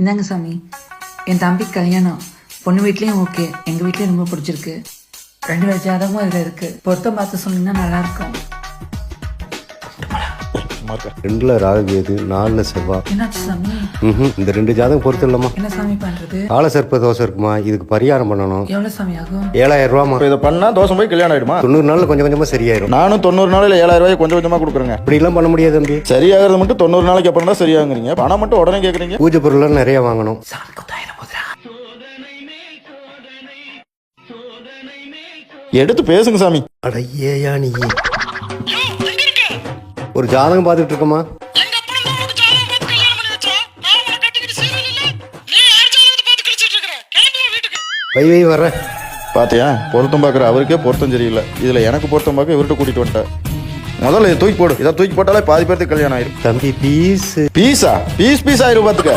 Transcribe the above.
இந்தாங்க சாமி, என் தம்பி கல்யாணம். பொண்ணு வீட்லயும் ஓகே, எங்க வீட்லயும் ரொம்ப பிடிச்சிருக்கு. 2 பேர் ஜாதகமும் இதுல இருக்கு. பொருத்தம் பார்த்து சொன்னீங்கன்னா நல்லா இருக்கும். 2ல ராகு கேது, 4ல செவ்வாய். என்னாச்சு சாமி? இந்த 2 ஜாதகம் பொறுத்து இல்லம்மா. என்ன சாமி பண்றது? கால சர்ப்ப தோசை இருக்குமா, இதுக்கு பரிகாரம் பண்ணணும். எவ்வளவு சாமி ஆகும்? 7000 ரூபாமா. இதை பண்ணா தோசை போய் கல்யாணம் ஆயிடுமா? 90 நாள்ல கொஞ்சம் கொஞ்சமா சரியாயிரும். நானும் 90 நாளில் 7000 ரூபாய் கொஞ்சம் கொஞ்சமா கொடுக்குறேங்க. அப்படி எல்லாம் பண்ண முடியாது தம்பி. சரியாகிறது மட்டும் 90 நாளைக்கு அப்புறம் தான் சரியாகுறீங்க. பணம் மட்டும் உடனே கேட்குறீங்க. பூஜை பொருள் நிறைய வாங்கணும். சாமி குத்தாயிரம் போதுரா. எடுத்து பேசுங்க சாமி. அடையேயா நீ ஒரு ஜாதகம் பார்த்துட்டு இருக்கமா? வை வர்ற பாத்தியா, பொருத்தம் பார்க்குற அவருக்கே பொருத்தம் சரியில்லை. இதில் எனக்கு பொருத்தம் பார்க்க இவர்கிட்ட கூட்டிட்டு வந்துட்டேன். முதல்ல இதை தூக்கி போடு. இதை தூக்கி போட்டாலே பாதி பேருக்கு கல்யாணம் ஆயிரும். தம்பி பீஸ் பீஸா? பீஸ் ஆயிரும் பார்த்துக்க.